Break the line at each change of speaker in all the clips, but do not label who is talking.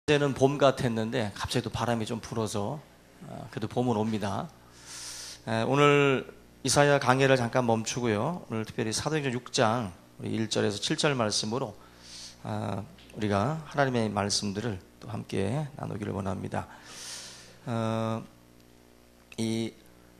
어제는 봄 같았는데 갑자기 또 바람이 좀 불어서 그래도 봄은 옵니다. 오늘 이사야 강해를 잠깐 멈추고요. 오늘 특별히 사도행전 6장 1절에서 7절 말씀으로 우리가 하나님의 말씀들을 또 함께 나누기를 원합니다. 이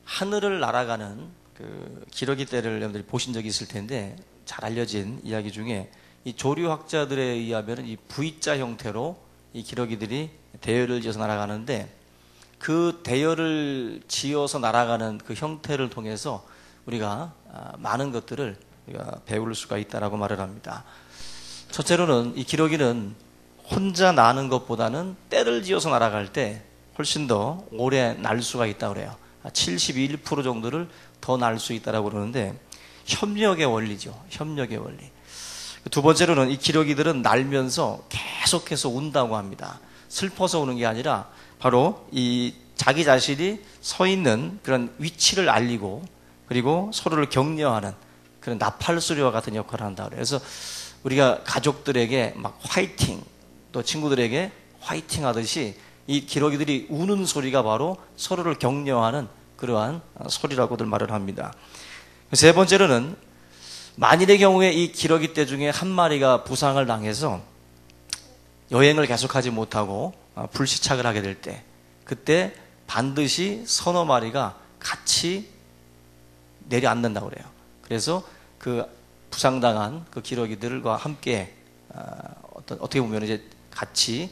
하늘을 날아가는 그 기러기 떼를 여러분들이 보신 적이 있을 텐데, 잘 알려진 이야기 중에 이 조류학자들에 의하면 이 V자 형태로 이 기러기들이 대열을 지어서 날아가는데, 그 대열을 지어서 날아가는 그 형태를 통해서 우리가 많은 것들을 우리가 배울 수가 있다라고 말을 합니다. 첫째로는 이 기러기는 혼자 나는 것보다는 떼를 지어서 날아갈 때 훨씬 더 오래 날 수가 있다고 그래요. 71% 정도를 더 날 수 있다라고 그러는데, 협력의 원리죠. 협력의 원리. 두 번째로는 이 기러기들은 날면서 계속해서 운다고 합니다. 슬퍼서 우는 게 아니라 바로 이 자기 자신이 서 있는 그런 위치를 알리고, 그리고 서로를 격려하는 그런 나팔 소리와 같은 역할을 한다. 그래서 우리가 가족들에게 막 화이팅, 또 친구들에게 화이팅 하듯이 이 기러기들이 우는 소리가 바로 서로를 격려하는 그러한 소리라고들 말을 합니다. 세 번째로는 만일의 경우에 이 기러기 떼 중에 한 마리가 부상을 당해서 여행을 계속하지 못하고 불시착을 하게 될 때, 그때 반드시 서너 마리가 같이 내려앉는다고 그래요. 그래서 그 부상당한 그 기러기들과 함께 어떻게 보면 이제 같이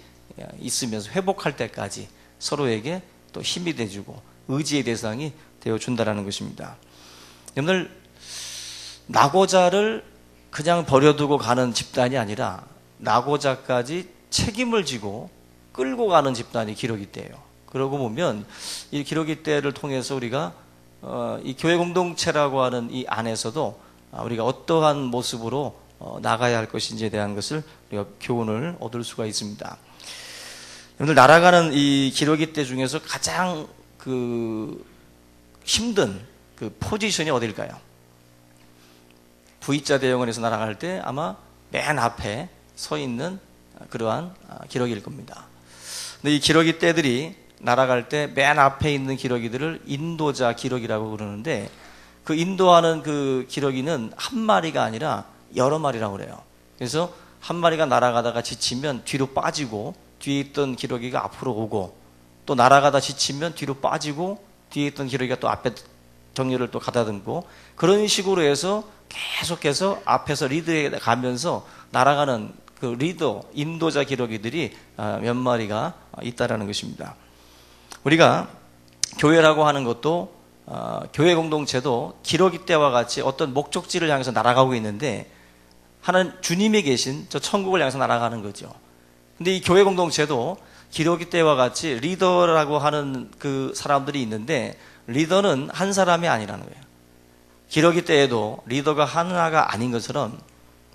있으면서 회복할 때까지 서로에게 또 힘이 돼주고 의지의 대상이 되어준다는 것입니다. 여러분들, 낙오자를 그냥 버려두고 가는 집단이 아니라 낙오자까지 책임을 지고 끌고 가는 집단이 기러기 떼예요. 그러고 보면 이 기러기 떼를 통해서 우리가 이 교회 공동체라고 하는 이 안에서도 우리가 어떠한 모습으로 나가야 할 것인지에 대한 것을 우리가 교훈을 얻을 수가 있습니다. 여러분들, 날아가는 이 기러기 떼 중에서 가장 그 힘든 그 포지션이 어딜까요? V자 대형원에서 날아갈 때 아마 맨 앞에 서 있는 그러한 기러기일 겁니다. 근데 이 기러기 떼들이 날아갈 때 맨 앞에 있는 기러기들을 인도자 기러기라고 그러는데, 그 인도하는 그 기러기는 한 마리가 아니라 여러 마리라고 그래요. 그래서 한 마리가 날아가다가 지치면 뒤로 빠지고, 뒤에 있던 기러기가 앞으로 오고, 또 날아가다 지치면 뒤로 빠지고, 뒤에 있던 기러기가 또 앞에 정렬을 또 가다듬고, 그런 식으로 해서 계속해서 앞에서 리드해 가면서 날아가는 그 리더, 인도자 기러기들이 몇 마리가 있다라는 것입니다. 우리가 교회라고 하는 것도 교회 공동체도 기러기 떼와 같이 어떤 목적지를 향해서 날아가고 있는데, 하나님 주님이 계신 저 천국을 향해서 날아가는 거죠. 근데 이 교회 공동체도 기러기 떼와 같이 리더라고 하는 그 사람들이 있는데, 리더는 한 사람이 아니라는 거예요. 기러기 떼에도 리더가 하나가 아닌 것처럼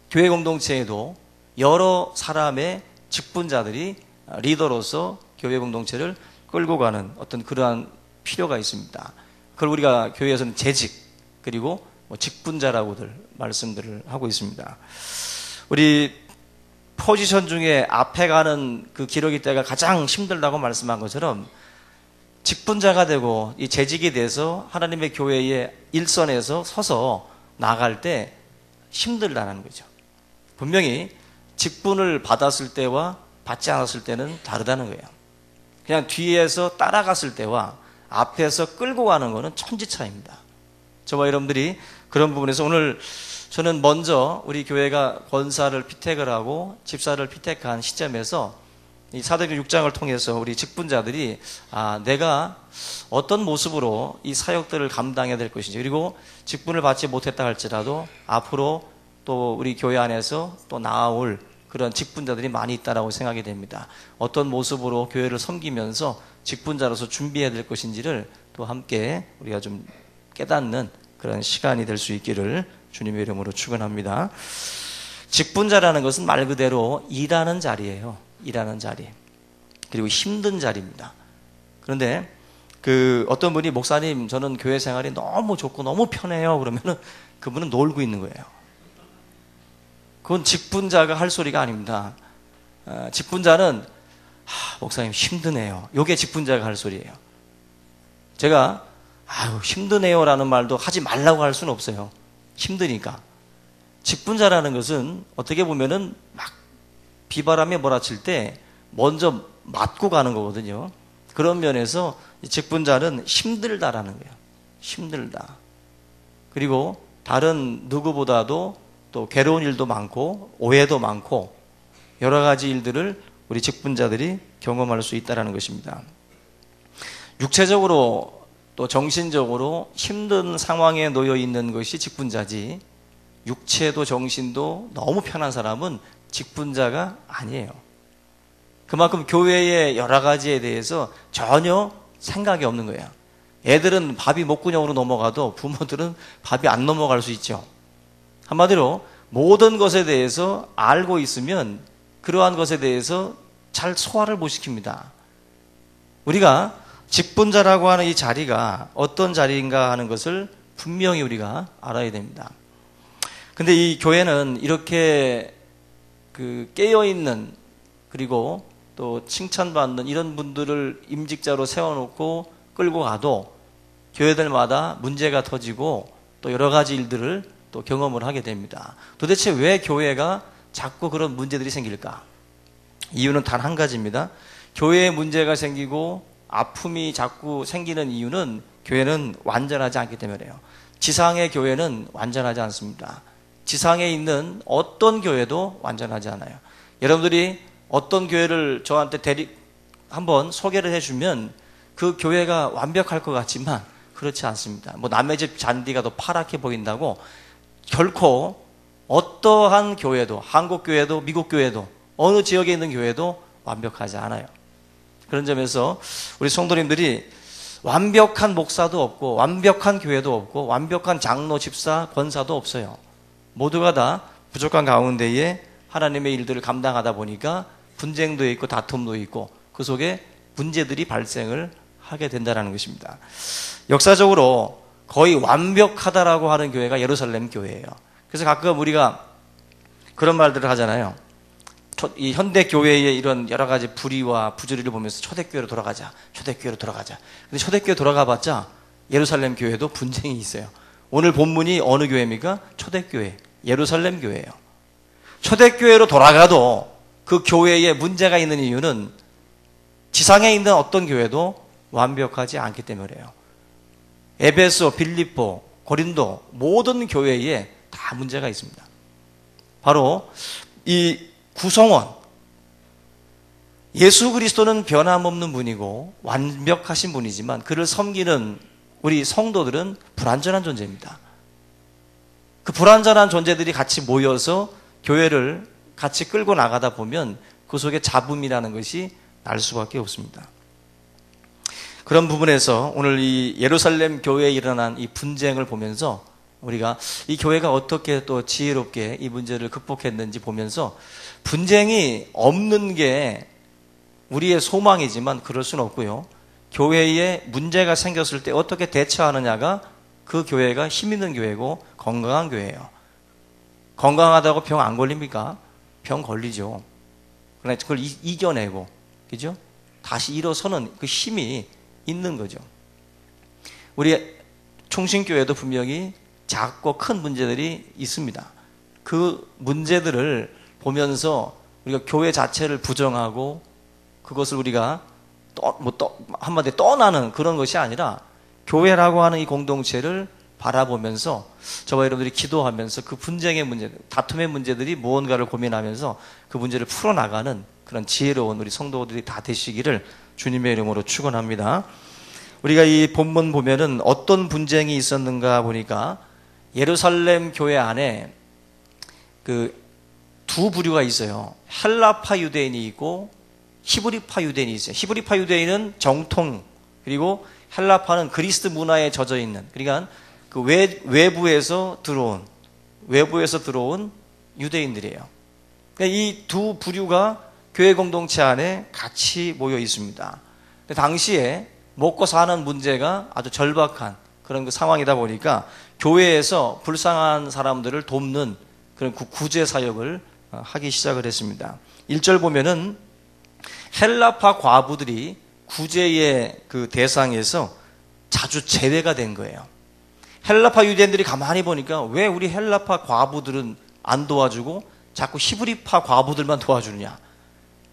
교회 공동체에도 여러 사람의 직분자들이 리더로서 교회 공동체를 끌고 가는 어떤 그러한 필요가 있습니다. 그걸 우리가 교회에서는 재직, 그리고 직분자라고들 말씀들을 하고 있습니다. 우리 포지션 중에 앞에 가는 그 기러기 떼가 가장 힘들다고 말씀한 것처럼, 직분자가 되고 이 재직이 돼서 하나님의 교회의 일선에서 서서 나갈 때 힘들다는 거죠. 분명히 직분을 받았을 때와 받지 않았을 때는 다르다는 거예요. 그냥 뒤에서 따라갔을 때와 앞에서 끌고 가는 거는 천지차이입니다. 저와 여러분들이 그런 부분에서 오늘 저는 먼저 우리 교회가 권사를 피택을 하고 집사를 피택한 시점에서 이 사도행전 6장을 통해서 우리 직분자들이 내가 어떤 모습으로 이 사역들을 감당해야 될 것인지, 그리고 직분을 받지 못했다 할지라도 앞으로 또 우리 교회 안에서 또 나아올 그런 직분자들이 많이 있다라고 생각이 됩니다. 어떤 모습으로 교회를 섬기면서 직분자로서 준비해야 될 것인지를 또 함께 우리가 좀 깨닫는 그런 시간이 될 수 있기를 주님의 이름으로 축원합니다. 직분자라는 것은 말 그대로 일하는 자리예요. 일하는 자리, 그리고 힘든 자리입니다. 그런데 어떤 분이, 목사님 저는 교회 생활이 너무 좋고 너무 편해요, 그러면은 그분은 놀고 있는 거예요. 그건 직분자가 할 소리가 아닙니다. 직분자는 목사님 힘드네요. 요게 직분자가 할 소리예요. 제가 힘드네요라는 말도 하지 말라고 할 수는 없어요. 힘드니까. 직분자라는 것은 어떻게 보면은 막 비바람에 몰아칠 때 먼저 맞고 가는 거거든요. 그런 면에서 직분자는 힘들다라는 거예요. 힘들다. 그리고 다른 누구보다도 또 괴로운 일도 많고 오해도 많고 여러 가지 일들을 우리 직분자들이 경험할 수 있다는 것입니다. 육체적으로 또 정신적으로 힘든 상황에 놓여 있는 것이 직분자지, 육체도 정신도 너무 편한 사람은 직분자가 아니에요. 그만큼 교회의 여러 가지에 대해서 전혀 생각이 없는 거예요. 애들은 밥이 목구멍으로 넘어가도 부모들은 밥이 안 넘어갈 수 있죠. 한마디로 모든 것에 대해서 알고 있으면 그러한 것에 대해서 잘 소화를 못 시킵니다. 우리가 직분자라고 하는 이 자리가 어떤 자리인가 하는 것을 분명히 우리가 알아야 됩니다. 근데 이 교회는 이렇게 깨어있는, 그리고 또 칭찬받는 이런 분들을 임직자로 세워놓고 끌고 가도 교회들마다 문제가 터지고 또 여러 가지 일들을 또 경험을 하게 됩니다. 도대체 왜 교회가 자꾸 그런 문제들이 생길까? 이유는 단 한 가지입니다. 교회에 문제가 생기고 아픔이 자꾸 생기는 이유는 교회는 완전하지 않기 때문이에요. 지상의 교회는 완전하지 않습니다. 지상에 있는 어떤 교회도 완전하지 않아요. 여러분들이 어떤 교회를 저한테 한번 소개를 해주면 그 교회가 완벽할 것 같지만 그렇지 않습니다. 뭐 남의 집 잔디가 더 파랗게 보인다고 결코 어떠한 교회도, 한국 교회도 미국 교회도 어느 지역에 있는 교회도 완벽하지 않아요. 그런 점에서 우리 성도님들이 완벽한 목사도 없고 완벽한 교회도 없고 완벽한 장로, 집사, 권사도 없어요. 모두가 다 부족한 가운데에 하나님의 일들을 감당하다 보니까 분쟁도 있고 다툼도 있고 그 속에 문제들이 발생을 하게 된다는 것입니다. 역사적으로 거의 완벽하다라고 하는 교회가 예루살렘 교회예요. 그래서 가끔 우리가 그런 말들을 하잖아요. 이 현대 교회의 이런 여러 가지 불의와 부조리를 보면서 초대교회로 돌아가자, 초대교회로 돌아가자. 근데 초대교회 돌아가봤자 예루살렘 교회도 분쟁이 있어요. 오늘 본문이 어느 교회입니까? 초대교회, 예루살렘 교회예요. 초대교회로 돌아가도 그 교회에 문제가 있는 이유는 지상에 있는 어떤 교회도 완벽하지 않기 때문이에요. 에베소, 빌립보, 고린도 모든 교회에 다 문제가 있습니다. 바로 이 구성원, 예수 그리스도는 변함없는 분이고 완벽하신 분이지만 그를 섬기는 우리 성도들은 불완전한 존재입니다. 그 불완전한 존재들이 같이 모여서 교회를 같이 끌고 나가다 보면 그 속에 잡음이라는 것이 날 수밖에 없습니다. 그런 부분에서 오늘 이 예루살렘 교회에 일어난 이 분쟁을 보면서 우리가 이 교회가 어떻게 또 지혜롭게 이 문제를 극복했는지 보면서 분쟁이 없는 게 우리의 소망이지만 그럴 수는 없고요. 교회에 문제가 생겼을 때 어떻게 대처하느냐가 그 교회가 힘 있는 교회고 건강한 교회예요. 건강하다고 병 안 걸립니까? 병 걸리죠. 그러나 그걸 이겨내고, 그죠? 다시 일어서는 그 힘이 있는 거죠. 우리 총신교회도 분명히 작고 큰 문제들이 있습니다. 그 문제들을 보면서 우리가 교회 자체를 부정하고 그것을 우리가 한마디로 떠나는 그런 것이 아니라 교회라고 하는 이 공동체를 바라보면서 저와 여러분들이 기도하면서 그 분쟁의 문제, 다툼의 문제들이 무언가를 고민하면서 그 문제를 풀어나가는 그런 지혜로운 우리 성도들이 다 되시기를 주님의 이름으로 축원합니다. 우리가 이 본문 보면은 어떤 분쟁이 있었는가 보니까 예루살렘 교회 안에 그 두 부류가 있어요. 헬라파 유대인이 있고 히브리파 유대인이 있어요. 히브리파 유대인은 정통, 그리고 헬라파는 그리스 문화에 젖어 있는, 그러니까 그 외부에서 들어온 유대인들이에요. 그러니까 이 두 부류가 교회 공동체 안에 같이 모여 있습니다. 당시에 먹고 사는 문제가 아주 절박한 그런 그 상황이다 보니까 교회에서 불쌍한 사람들을 돕는 그런 구제 사역을 하기 시작을 했습니다. 1절 보면은 헬라파 과부들이 구제의 그 대상에서 자주 제외가 된 거예요. 헬라파 유대인들이 가만히 보니까 왜 우리 헬라파 과부들은 안 도와주고 자꾸 히브리파 과부들만 도와주느냐.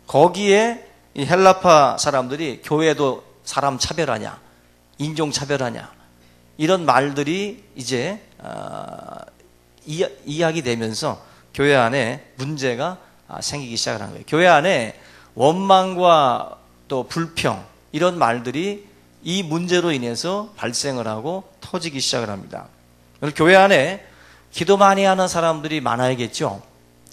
거기에 이 헬라파 사람들이 교회도 사람 차별하냐, 인종 차별하냐, 이런 말들이 이제 이야기 되면서 교회 안에 문제가 생기기 시작한 거예요. 교회 안에 원망과 또 불평, 이런 말들이 이 문제로 인해서 발생을 하고 터지기 시작을 합니다. 교회 안에 기도 많이 하는 사람들이 많아야겠죠.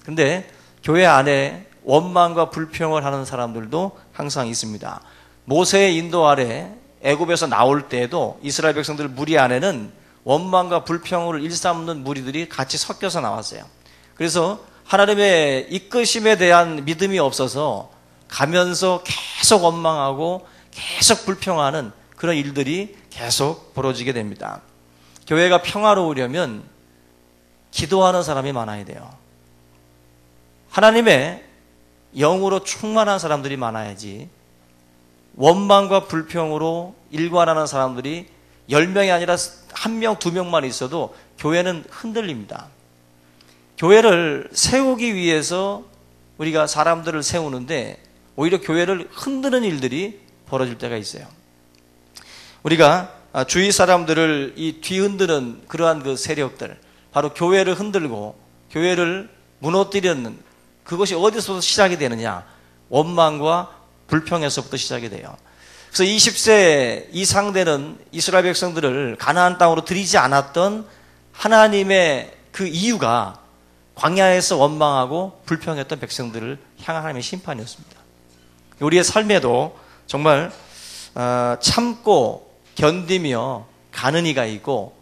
근데 교회 안에 원망과 불평을 하는 사람들도 항상 있습니다. 모세의 인도 아래 애굽에서 나올 때에도 이스라엘 백성들 무리 안에는 원망과 불평을 일삼는 무리들이 같이 섞여서 나왔어요. 그래서 하나님의 이끄심에 대한 믿음이 없어서 가면서 계속 원망하고 계속 불평하는 그런 일들이 계속 벌어지게 됩니다. 교회가 평화로우려면 기도하는 사람이 많아야 돼요. 하나님의 영으로 충만한 사람들이 많아야지, 원망과 불평으로 일관하는 사람들이 10명이 아니라 1명, 2명만 있어도 교회는 흔들립니다. 교회를 세우기 위해서 우리가 사람들을 세우는데 오히려 교회를 흔드는 일들이 벌어질 때가 있어요. 우리가 주위 사람들을 이 뒤흔드는 그러한 그 세력들, 바로 교회를 흔들고 교회를 무너뜨리는, 그것이 어디서부터 시작이 되느냐? 원망과 불평에서부터 시작이 돼요. 그래서 20세 이상 되는 이스라엘 백성들을 가나안 땅으로 들이지 않았던 하나님의 그 이유가 광야에서 원망하고 불평했던 백성들을 향한 하나님의 심판이었습니다. 우리의 삶에도 정말 참고 견디며 가는 이가 있고,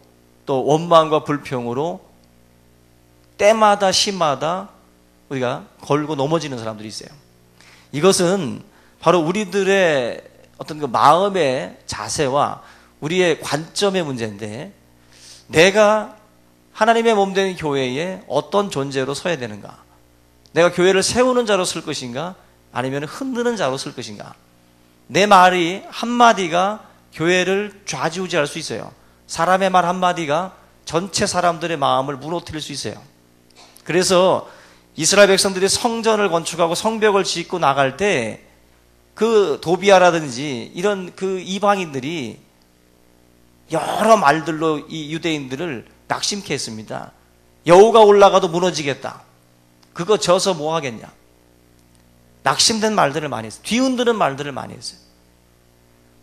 또 원망과 불평으로 때마다 시마다 우리가 걸고 넘어지는 사람들이 있어요. 이것은 바로 우리들의 어떤 그 마음의 자세와 우리의 관점의 문제인데, 내가 하나님의 몸 된 교회에 어떤 존재로 서야 되는가? 내가 교회를 세우는 자로 설 것인가? 아니면 흔드는 자로 설 것인가? 내 말이 한마디가 교회를 좌지우지할 수 있어요. 사람의 말 한마디가 전체 사람들의 마음을 무너뜨릴 수 있어요. 그래서 이스라엘 백성들이 성전을 건축하고 성벽을 짓고 나갈 때 그 도비아라든지 이런 그 이방인들이 여러 말들로 이 유대인들을 낙심케 했습니다. 여우가 올라가도 무너지겠다. 그거 져서 뭐 하겠냐. 낙심된 말들을 많이 했어요. 뒤흔드는 말들을 많이 했어요.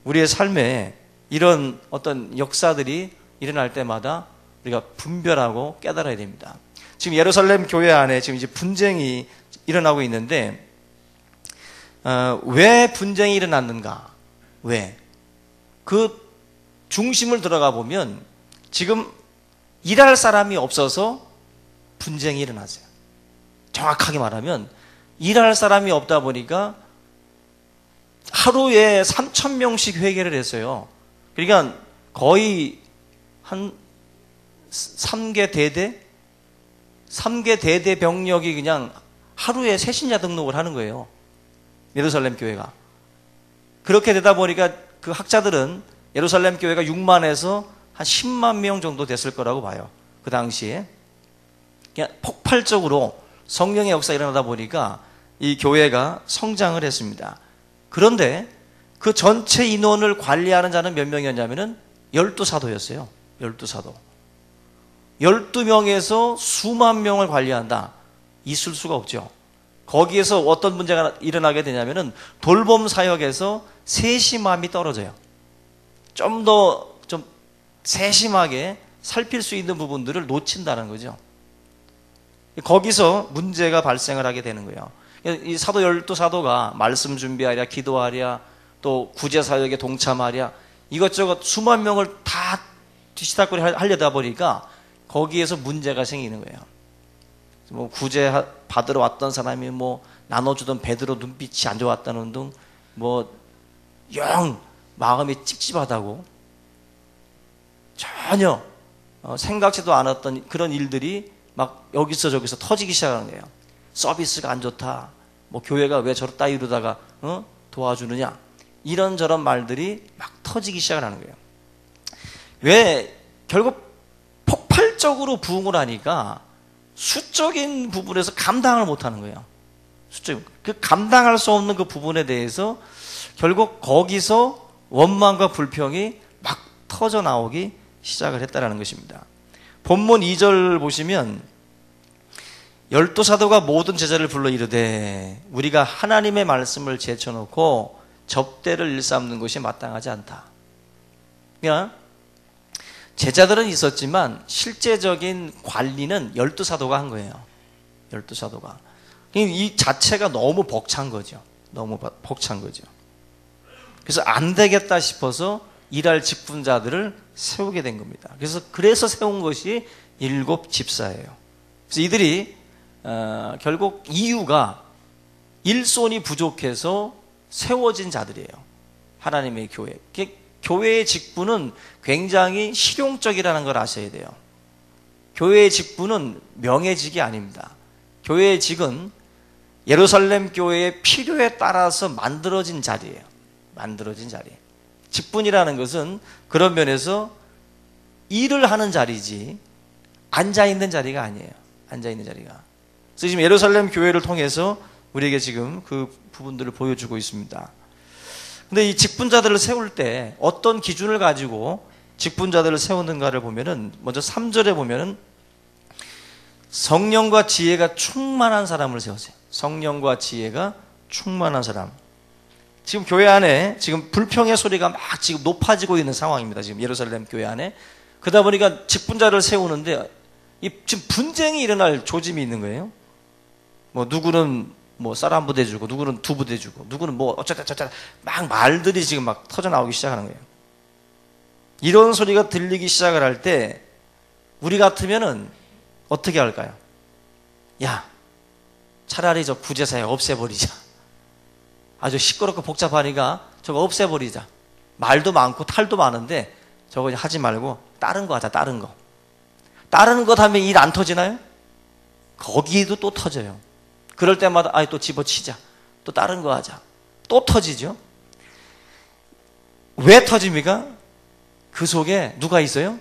우리의 삶에 이런 어떤 역사들이 일어날 때마다 우리가 분별하고 깨달아야 됩니다. 지금 예루살렘 교회 안에 지금 이제 분쟁이 일어나고 있는데, 왜 분쟁이 일어났는가? 왜? 그 중심을 들어가 보면 지금 일할 사람이 없어서 분쟁이 일어났어요. 정확하게 말하면 일할 사람이 없다 보니까 하루에 3,000명씩 회개를 했어요. 그러니까 거의 한 3개 대대 병력이 그냥 하루에 새신자 등록을 하는 거예요. 예루살렘 교회가. 그렇게 되다 보니까 그 학자들은 예루살렘 교회가 6만에서 한 10만 명 정도 됐을 거라고 봐요. 그 당시에. 그냥 폭발적으로 성령의 역사가 일어나다 보니까 이 교회가 성장을 했습니다. 그런데 그 전체 인원을 관리하는 자는 몇 명이었냐면은 12사도였어요. 12사도. 12명에서 수만 명을 관리한다. 있을 수가 없죠. 거기에서 어떤 문제가 일어나게 되냐면은 돌봄 사역에서 세심함이 떨어져요. 좀 더 좀 세심하게 살필 수 있는 부분들을 놓친다는 거죠. 거기서 문제가 발생을 하게 되는 거예요. 이 사도 12사도가 말씀 준비하랴, 기도하랴, 또 구제사역에 동참하랴, 이것저것 수만 명을 다 뒤치다거리 하려다 보니까 거기에서 문제가 생기는 거예요. 뭐 구제 받으러 왔던 사람이 뭐 나눠주던 베드로 눈빛이 안 좋았다는 등, 뭐 영 마음이 찝찝하다고, 전혀 생각지도 않았던 그런 일들이 막 여기서 저기서 터지기 시작하는 거예요. 서비스가 안 좋다, 뭐 교회가 왜 저렇다 따위로다가 도와주느냐, 이런저런 말들이 막 터지기 시작을 하는 거예요. 왜? 결국 폭발적으로 부흥을 하니까 수적인 부분에서 감당을 못하는 거예요. 그 감당할 수 없는 그 부분에 대해서 결국 거기서 원망과 불평이 막 터져 나오기 시작을 했다라는 것입니다. 본문 2절 보시면 12사도가 모든 제자를 불러 이르되 우리가 하나님의 말씀을 제쳐놓고 접대를 일삼는 것이 마땅하지 않다. 그냥 제자들은 있었지만 실제적인 관리는 12사도가 한 거예요. 12사도가. 이 자체가 너무 벅찬 거죠. 너무 벅찬 거죠. 그래서 안 되겠다 싶어서 일할 직분자들을 세우게 된 겁니다. 그래서 세운 것이 7 집사예요. 그래서 이들이 결국 이유가 일손이 부족해서 세워진 자들이에요. 하나님의 교회. 교회의 직분은 굉장히 실용적이라는 걸 아셔야 돼요. 교회의 직분은 명예직이 아닙니다. 교회의 직은 예루살렘 교회의 필요에 따라서 만들어진 자리예요. 만들어진 자리. 직분이라는 것은 그런 면에서 일을 하는 자리지 앉아있는 자리가 아니에요. 앉아있는 자리가. 그래서 지금 예루살렘 교회를 통해서 우리에게 지금 그 부분들을 보여주고 있습니다. 근데 이 직분자들을 세울 때 어떤 기준을 가지고 직분자들을 세우는가를 보면은 먼저 3절에 보면은 성령과 지혜가 충만한 사람을 세우세요. 성령과 지혜가 충만한 사람. 지금 교회 안에 지금 불평의 소리가 막 지금 높아지고 있는 상황입니다. 지금 예루살렘 교회 안에. 그러다 보니까 직분자를 세우는데 지금 분쟁이 일어날 조짐이 있는 거예요. 뭐 누구는 뭐 쌀 한 부대 주고 누구는 2부대 주고 누구는 뭐 어쩌다 막 말들이 지금 막 터져 나오기 시작하는 거예요. 이런 소리가 들리기 시작을 할 때 우리 같으면은 어떻게 할까요? 야, 차라리 저 구제사회 없애버리자. 아주 시끄럽고 복잡하니까 저거 없애버리자. 말도 많고 탈도 많은데 저거 하지 말고 다른 거 하자. 다른 거. 다른 것 하면 일 안 터지나요? 거기도 또 터져요. 그럴 때마다 또 집어치자. 또 다른 거 하자. 또 터지죠. 왜 터집니까? 그 속에 누가 있어요?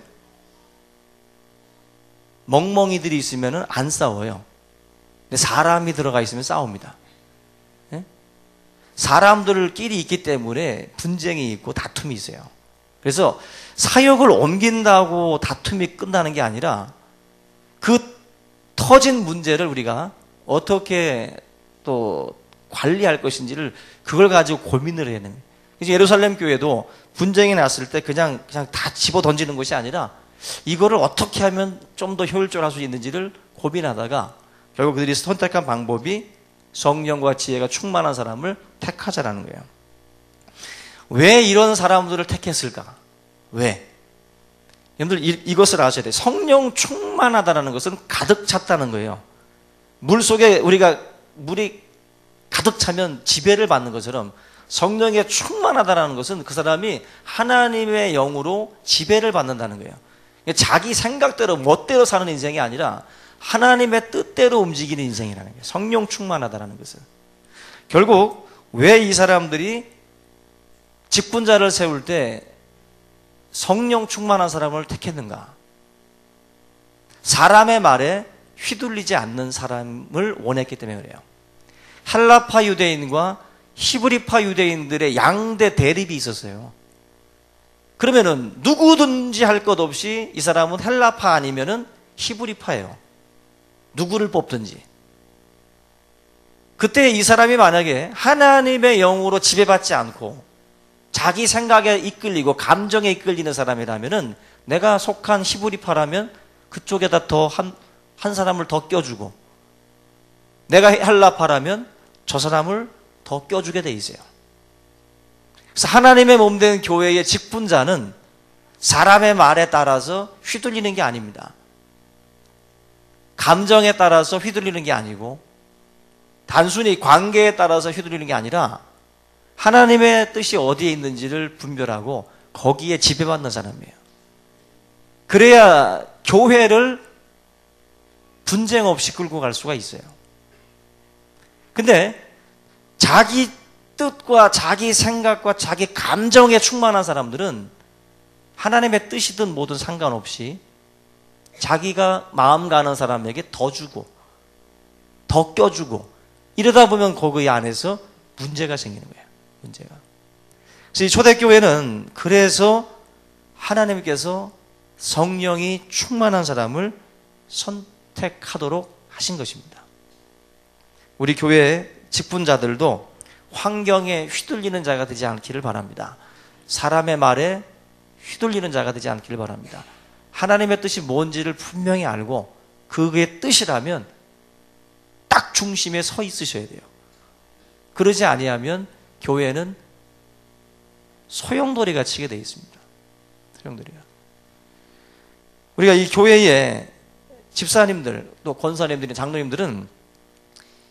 멍멍이들이 있으면 안 싸워요. 근데 사람이 들어가 있으면 싸웁니다. 네? 사람들끼리 있기 때문에 분쟁이 있고 다툼이 있어요. 그래서 사역을 옮긴다고 다툼이 끝나는 게 아니라 그 터진 문제를 우리가 어떻게 또 관리할 것인지를 그걸 가지고 고민을 해야 되는 거예요. 그래서 예루살렘 교회도 분쟁이 났을 때 그냥 다 집어 던지는 것이 아니라 이거를 어떻게 하면 좀 더 효율적으로 할 수 있는지를 고민하다가 결국 그들이 선택한 방법이 성령과 지혜가 충만한 사람을 택하자라는 거예요. 왜 이런 사람들을 택했을까? 왜? 여러분들 이것을 아셔야 돼요. 성령 충만하다는 것은 가득 찼다는 거예요. 물 속에 물이 가득 차면 지배를 받는 것처럼 성령에 충만하다는 것은 그 사람이 하나님의 영으로 지배를 받는다는 거예요. 자기 생각대로 멋대로 사는 인생이 아니라 하나님의 뜻대로 움직이는 인생이라는 거예요. 성령 충만하다는 것은. 결국 왜 이 사람들이 직분자를 세울 때 성령 충만한 사람을 택했는가? 사람의 말에 휘둘리지 않는 사람을 원했기 때문에 그래요. 헬라파 유대인과 히브리파 유대인들의 양대 대립이 있었어요. 그러면은 누구든지 할 것 없이 이 사람은 헬라파 아니면은 히브리파예요. 누구를 뽑든지. 그때 이 사람이 만약에 하나님의 영으로 지배받지 않고 자기 생각에 이끌리고 감정에 이끌리는 사람이라면은 내가 속한 히브리파라면 그쪽에다 더 한 사람을 더 껴주고 내가 헬라파라면 저 사람을 더 껴주게 돼 있어요. 그래서 하나님의 몸된 교회의 직분자는 사람의 말에 따라서 휘둘리는 게 아닙니다. 감정에 따라서 휘둘리는 게 아니고 단순히 관계에 따라서 휘둘리는 게 아니라 하나님의 뜻이 어디에 있는지를 분별하고 거기에 지배받는 사람이에요. 그래야 교회를 분쟁 없이 끌고 갈 수가 있어요. 근데 자기 뜻과 자기 생각과 자기 감정에 충만한 사람들은 하나님의 뜻이든 뭐든 상관없이 자기가 마음 가는 사람에게 더 주고 더 껴주고 이러다 보면 거기 안에서 문제가 생기는 거예요. 문제가. 그래서 이 초대교회는 그래서 하나님께서 성령이 충만한 사람을 선택하도록 하신 것입니다. 우리 교회의 직분자들도 환경에 휘둘리는 자가 되지 않기를 바랍니다. 사람의 말에 휘둘리는 자가 되지 않기를 바랍니다. 하나님의 뜻이 뭔지를 분명히 알고 그게 뜻이라면 딱 중심에 서 있으셔야 돼요. 그러지 아니하면 교회는 소용돌이가 치게 되어 있습니다. 소용돌이가. 우리가 이 교회에 집사님들 또 권사님들이 장로님들은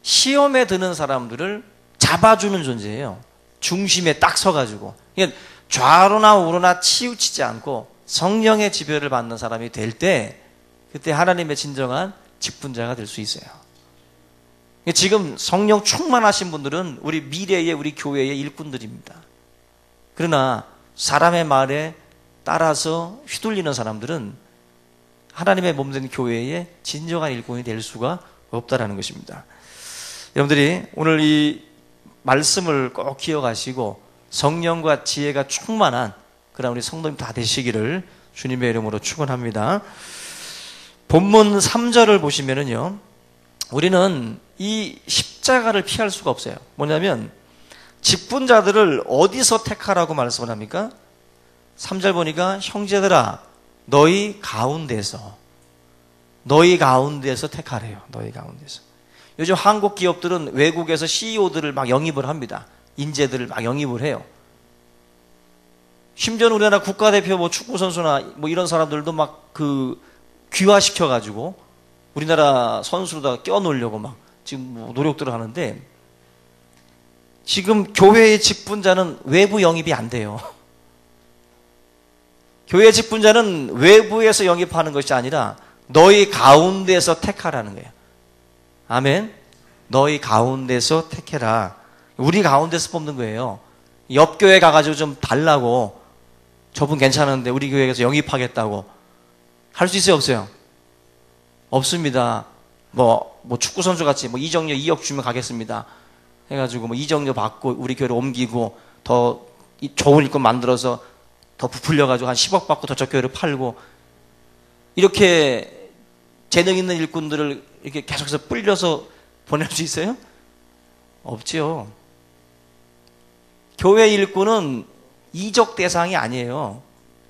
시험에 드는 사람들을 잡아주는 존재예요. 중심에 딱 서가지고 좌로나 우로나 치우치지 않고 성령의 지배를 받는 사람이 될 때 그때 하나님의 진정한 직분자가 될 수 있어요. 지금 성령 충만하신 분들은 우리 미래의 우리 교회의 일꾼들입니다. 그러나 사람의 말에 따라서 휘둘리는 사람들은 하나님의 몸된 교회의 진정한 일꾼이 될 수가 없다라는 것입니다. 여러분들이 오늘 이 말씀을 꼭 기억하시고 성령과 지혜가 충만한 그런 우리 성도님 다 되시기를 주님의 이름으로 축원합니다. 본문 3절을 보시면은요, 우리는 이 십자가를 피할 수가 없어요. 뭐냐면 직분자들을 어디서 택하라고 말씀을 합니까? 3절 보니까 형제들아 너희 가운데서 택하래요. 너희 가운데서. 요즘 한국 기업들은 외국에서 CEO들을 막 영입을 합니다. 인재들을 막 영입을 해요. 심지어는 우리나라 국가대표 뭐 축구선수나 뭐 이런 사람들도 막 귀화시켜가지고 우리나라 선수로다가 껴놓으려고 막 지금 뭐 노력들을 하는데 지금 교회의 직분자는 외부 영입이 안 돼요. 교회 직분자는 외부에서 영입하는 것이 아니라 너희 가운데서 택하라는 거예요. 아멘. 너희 가운데서 택해라. 우리 가운데서 뽑는 거예요. 옆 교회 가가지고 좀 달라고 저분 괜찮은데 우리 교회에서 영입하겠다고 할 수 있어요, 없어요? 없습니다. 뭐 축구 선수 같이 뭐 이적료 2억 주면 가겠습니다. 해가지고 뭐 이적료 받고 우리 교회로 옮기고 더 좋은 일꾼 만들어서 더 부풀려가지고 한 10억 받고 더 저 교회를 팔고 이렇게 재능 있는 일꾼들을 이렇게 계속해서 불려서 보낼 수 있어요? 없지요. 교회 일꾼은 이적 대상이 아니에요.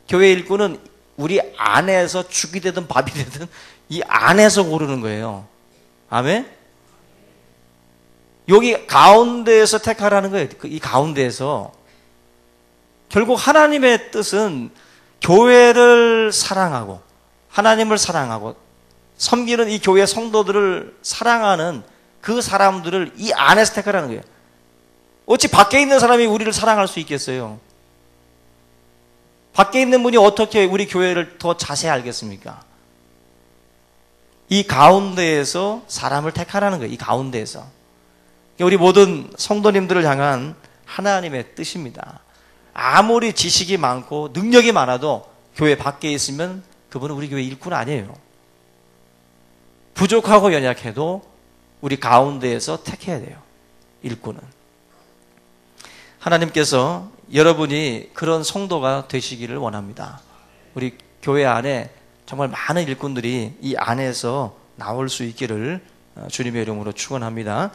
교회 일꾼은 우리 안에서 죽이 되든 밥이 되든 이 안에서 고르는 거예요. 아멘? 여기 가운데에서 택하라는 거예요. 이 가운데에서. 결국 하나님의 뜻은 교회를 사랑하고 하나님을 사랑하고 섬기는 이 교회 성도들을 사랑하는 그 사람들을 이 안에서 택하라는 거예요. 어찌 밖에 있는 사람이 우리를 사랑할 수 있겠어요? 밖에 있는 분이 어떻게 우리 교회를 더 자세히 알겠습니까? 이 가운데에서 사람을 택하라는 거예요. 이 가운데에서. 우리 모든 성도님들을 향한 하나님의 뜻입니다. 아무리 지식이 많고 능력이 많아도 교회 밖에 있으면 그분은 우리 교회 일꾼 아니에요. 부족하고 연약해도 우리 가운데에서 택해야 돼요. 일꾼은. 하나님께서 여러분이 그런 성도가 되시기를 원합니다. 우리 교회 안에 정말 많은 일꾼들이 이 안에서 나올 수 있기를 주님의 이름으로 축원합니다.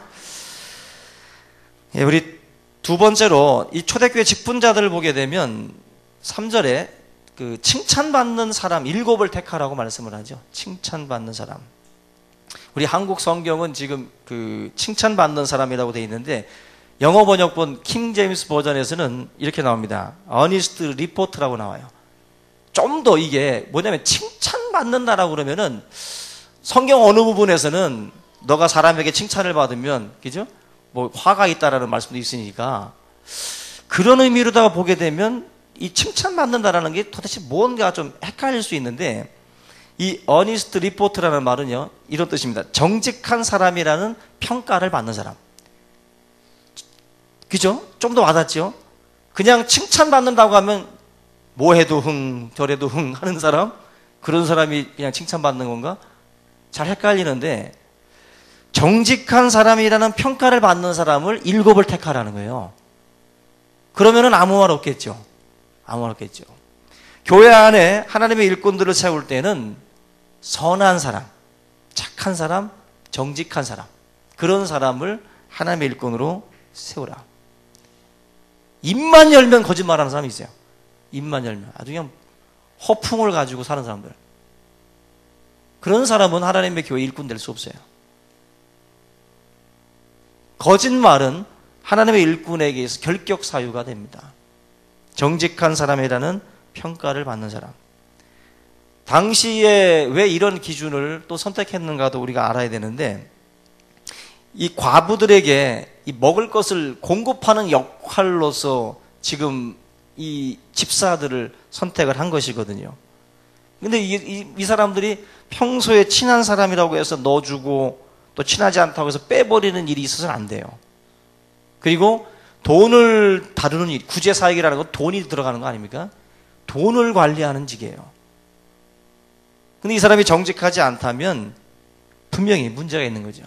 우리 두 번째로 이 초대교회 직분자들을 보게 되면 3절에 그 칭찬받는 사람 7을 택하라고 말씀을 하죠. 칭찬받는 사람. 우리 한국 성경은 지금 그 칭찬받는 사람이라고 되어 있는데 영어 번역본 킹 제임스 버전에서는 이렇게 나옵니다. earnest report라고 나와요. 좀 더 이게 뭐냐면 칭찬받는다라고 그러면은 성경 어느 부분에서는 너가 사람에게 칭찬을 받으면 그죠? 뭐 화가 있다라는 말씀도 있으니까 그런 의미로다가 보게 되면 이 칭찬받는다라는 게 도대체 뭔가 좀 헷갈릴 수 있는데 이 earnest report라는 말은요 이런 뜻입니다. 정직한 사람이라는 평가를 받는 사람. 그죠? 좀 더 와닿죠? 그냥 칭찬받는다고 하면 뭐 해도 흥, 저래도 흥 하는 사람? 그런 사람이 그냥 칭찬받는 건가? 잘 헷갈리는데 정직한 사람이라는 평가를 받는 사람을 7을 택하라는 거예요. 그러면은 아무 말 없겠죠. 아무 말 없겠죠. 교회 안에 하나님의 일꾼들을 세울 때는 선한 사람, 착한 사람, 정직한 사람, 그런 사람을 하나님의 일꾼으로 세우라. 입만 열면 거짓말하는 사람이 있어요. 입만 열면 아주 그냥 허풍을 가지고 사는 사람들. 그런 사람은 하나님의 교회 일꾼 될 수 없어요. 거짓말은 하나님의 일꾼에게 있어 결격 사유가 됩니다. 정직한 사람이라는 평가를 받는 사람. 당시에 왜 이런 기준을 또 선택했는가도 우리가 알아야 되는데, 이 과부들에게 이 먹을 것을 공급하는 역할로서 지금 이 집사들을 선택을 한 것이거든요. 근데 이 사람들이 평소에 친한 사람이라고 해서 넣어주고 또 친하지 않다고 해서 빼버리는 일이 있어서는 안 돼요. 그리고 돈을 다루는 일, 구제사역이라는 건 돈이 들어가는 거 아닙니까? 돈을 관리하는 직이에요. 근데 이 사람이 정직하지 않다면 분명히 문제가 있는 거죠.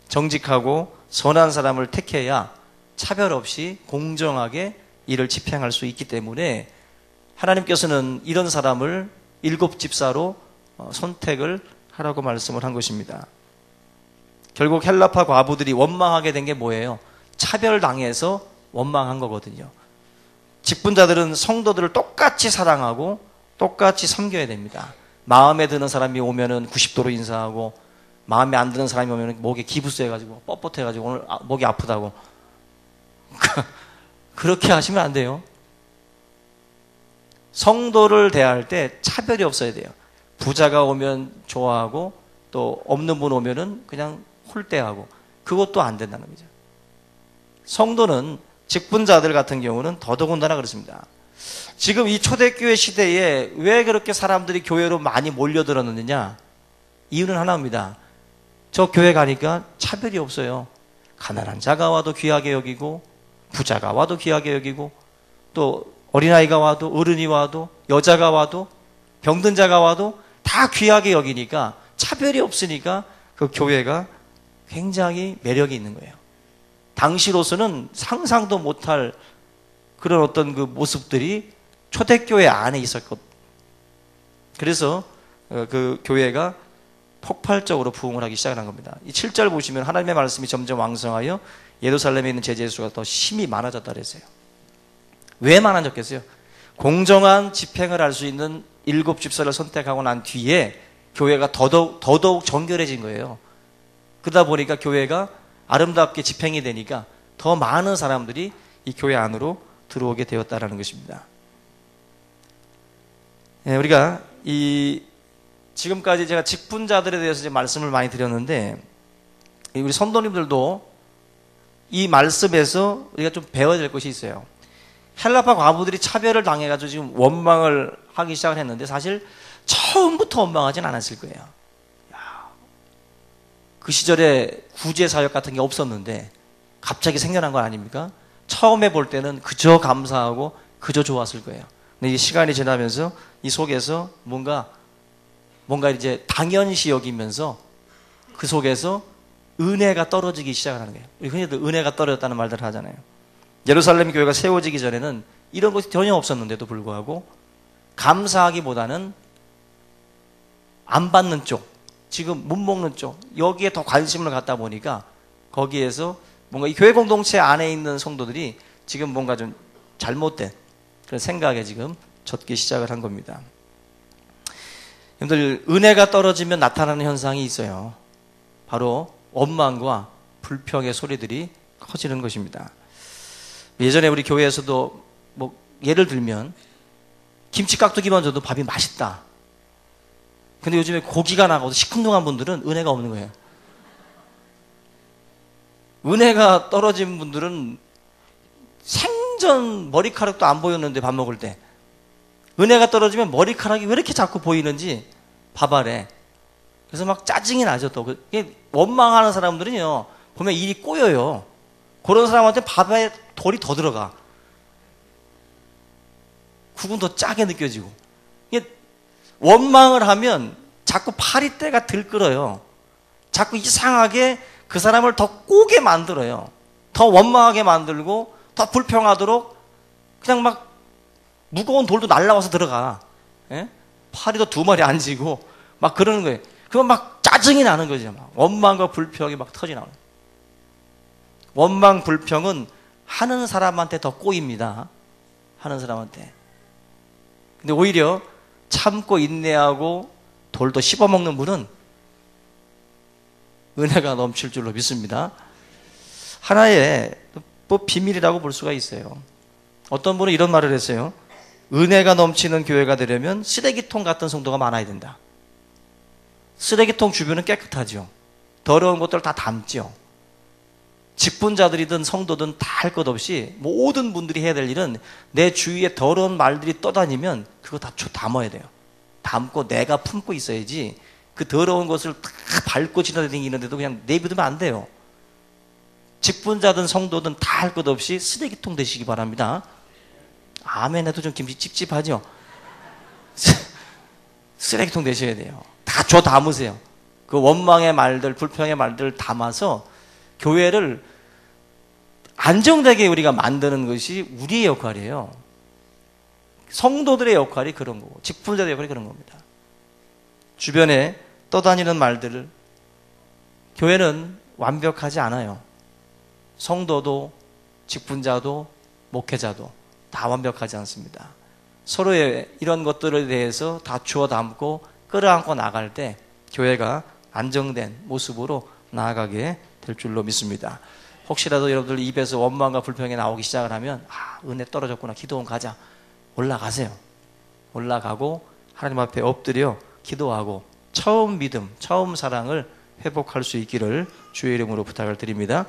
정직하고 선한 사람을 택해야 차별 없이 공정하게 일을 집행할 수 있기 때문에 하나님께서는 이런 사람을 7집사로 선택을 하라고 말씀을 한 것입니다. 결국 헬라파 과부들이 원망하게 된 게 뭐예요? 차별당해서 원망한 거거든요. 직분자들은 성도들을 똑같이 사랑하고 똑같이 섬겨야 됩니다. 마음에 드는 사람이 오면은 90도로 인사하고, 마음에 안 드는 사람이 오면은 목에 기부스해가지고 뻣뻣해가지고 오늘 목이 아프다고 그렇게 하시면 안 돼요. 성도를 대할 때 차별이 없어야 돼요. 부자가 오면 좋아하고 또 없는 분 오면은 그냥 홀대하고, 그것도 안 된다는 거죠. 성도는 직분자들 같은 경우는 더더군다나 그렇습니다. 지금 이 초대교회 시대에 왜 그렇게 사람들이 교회로 많이 몰려들었느냐? 이유는 하나입니다. 저 교회 가니까 차별이 없어요. 가난한 자가 와도 귀하게 여기고, 부자가 와도 귀하게 여기고, 또 어린아이가 와도, 어른이 와도, 여자가 와도, 병든 자가 와도 다 귀하게 여기니까, 차별이 없으니까 그 교회가 굉장히 매력이 있는 거예요. 당시로서는 상상도 못할 그런 어떤 그 모습들이 초대교회 안에 있었거든요. 그래서 그 교회가 폭발적으로 부흥을 하기 시작한 겁니다. 이 7절 보시면 하나님의 말씀이 점점 왕성하여 예루살렘에 있는 제자의 수가 더 심히 많아졌다 그랬어요. 왜 많아졌겠어요? 공정한 집행을 할 수 있는 7집사를 선택하고 난 뒤에 교회가 더더욱 정결해진 거예요. 그러다 보니까 교회가 아름답게 집행이 되니까 더 많은 사람들이 이 교회 안으로 들어오게 되었다라는 것입니다. 네, 우리가 지금까지 제가 직분자들에 대해서 이제 말씀을 많이 드렸는데, 우리 성도님들도 이 말씀에서 우리가 좀 배워야 될 것이 있어요. 헬라파 과부들이 차별을 당해가지고 지금 원망을 하기 시작을 했는데, 사실 처음부터 원망하진 않았을 거예요. 그 시절에 구제사역 같은 게 없었는데 갑자기 생겨난 거 아닙니까? 처음에 볼 때는 그저 감사하고 그저 좋았을 거예요. 근데 이 시간이 지나면서 이 속에서 뭔가 이제 당연시 여기면서 그 속에서 은혜가 떨어지기 시작하는 거예요. 우리 흔히들 은혜가 떨어졌다는 말들을 하잖아요. 예루살렘 교회가 세워지기 전에는 이런 것이 전혀 없었는데도 불구하고 감사하기보다는 안 받는 쪽, 지금 못 먹는 쪽, 여기에 더 관심을 갖다 보니까 거기에서 뭔가 이 교회 공동체 안에 있는 성도들이 지금 뭔가 좀 잘못된 그런 생각에 지금 젖기 시작을 한 겁니다. 여러분들, 은혜가 떨어지면 나타나는 현상이 있어요. 바로 원망과 불평의 소리들이 커지는 것입니다. 예전에 우리 교회에서도 뭐 예를 들면 김치 깍두기만 줘도 밥이 맛있다. 근데 요즘에 고기가 나가도 시큰둥한 분들은 은혜가 없는 거예요. 은혜가 떨어진 분들은 생전 머리카락도 안 보였는데 밥 먹을 때, 은혜가 떨어지면 머리카락이 왜 이렇게 자꾸 보이는지 밥 아래. 그래서 막 짜증이 나죠. 또 원망하는 사람들은요, 보면 일이 꼬여요. 그런 사람한테 밥에 돌이 더 들어가. 국은 더 짜게 느껴지고. 이게 원망을 하면 자꾸 파리떼가 들끓어요. 자꾸 이상하게 그 사람을 더 꼬게 만들어요. 더 원망하게 만들고 더 불평하도록 그냥 막 무거운 돌도 날라와서 들어가. 예? 파리도 2마리 앉이고 막 그러는 거예요. 그건 막 짜증이 나는 거죠. 막 원망과 불평이 막 터지나오는 거예요. 원망, 불평은 하는 사람한테 더 꼬입니다. 하는 사람한테. 근데 오히려 참고 인내하고 돌도 씹어먹는 분은 은혜가 넘칠 줄로 믿습니다. 하나의 뭐 비밀이라고 볼 수가 있어요. 어떤 분은 이런 말을 했어요. 은혜가 넘치는 교회가 되려면 쓰레기통 같은 성도가 많아야 된다. 쓰레기통 주변은 깨끗하죠. 더러운 것들 다 담죠. 직분자들이든 성도든 다 할 것 없이 모든 분들이 해야 될 일은 내 주위에 더러운 말들이 떠다니면 그거 다 담아야 돼요. 담고 내가 품고 있어야지 그 더러운 것을 다 밟고 지나다니는데도 그냥 내비두면 안 돼요. 직분자든 성도든 다 할 것 없이 쓰레기통 되시기 바랍니다. 아멘 해도 좀 찝찝하죠? 쓰레기통 되셔야 돼요. 다 담으세요. 그 원망의 말들, 불평의 말들을 담아서 교회를 안정되게 우리가 만드는 것이 우리의 역할이에요. 성도들의 역할이 그런 거고 직분자들의 역할이 그런 겁니다. 주변에 떠다니는 말들을 교회는 완벽하지 않아요. 성도도 직분자도 목회자도 다 완벽하지 않습니다. 서로의 이런 것들에 대해서 다 주워 담고 끌어안고 나갈 때 교회가 안정된 모습으로 나아가게 될 줄로 믿습니다. 혹시라도 여러분들 입에서 원망과 불평이 나오기 시작을 하면 은혜 떨어졌구나. 기도원 가자. 올라가세요. 올라가고 하나님 앞에 엎드려 기도하고 처음 믿음, 처음 사랑을 회복할 수 있기를 주의 이름으로 부탁을 드립니다.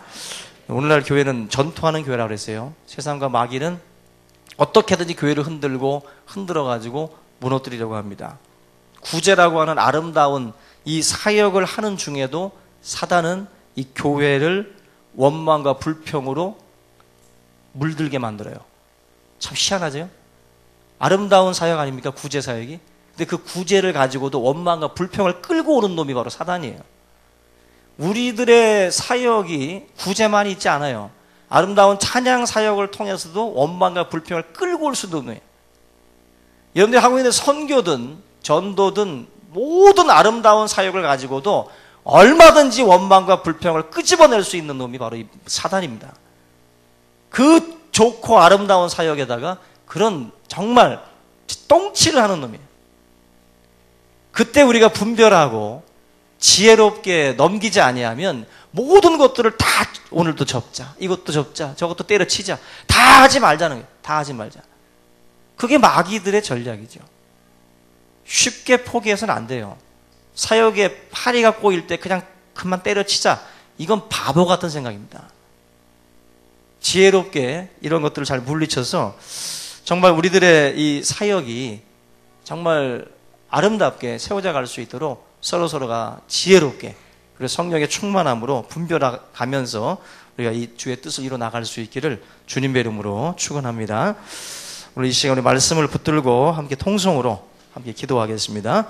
오늘날 교회는 전투하는 교회라고 그랬어요. 세상과 마귀는 어떻게든지 교회를 흔들어가지고 무너뜨리려고 합니다. 구제라고 하는 아름다운 이 사역을 하는 중에도 사단은 이 교회를 원망과 불평으로 물들게 만들어요. 참 희한하죠? 아름다운 사역 아닙니까? 구제 사역이. 근데 그 구제를 가지고도 원망과 불평을 끌고 오는 놈이 바로 사단이에요. 우리들의 사역이 구제만 있지 않아요. 아름다운 찬양 사역을 통해서도 원망과 불평을 끌고 올 수도 있는 거예요. 여러분들이 하고 있는 선교든 전도든 모든 아름다운 사역을 가지고도 얼마든지 원망과 불평을 끄집어낼 수 있는 놈이 바로 이 사단입니다. 그 좋고 아름다운 사역에다가 그런 정말 똥칠을 하는 놈이에요. 그때 우리가 분별하고 지혜롭게 넘기지 아니하면 모든 것들을 다 오늘도 접자, 이것도 접자, 저것도 때려치자, 다 하지 말자는 거예요. 다 하지 말자. 그게 마귀들의 전략이죠. 쉽게 포기해서는 안 돼요. 사역에 파리가 꼬일 때 그냥 그만 때려치자. 이건 바보 같은 생각입니다. 지혜롭게 이런 것들을 잘 물리쳐서 정말 우리들의 이 사역이 정말 아름답게 세워져 갈 수 있도록 서로서로가 지혜롭게 그리고 성령의 충만함으로 분별하면서 우리가 이 주의 뜻을 이뤄 나갈 수 있기를 주님의 이름으로 축원합니다. 오늘 이 시간에 말씀을 붙들고 함께 통성으로 함께 기도하겠습니다.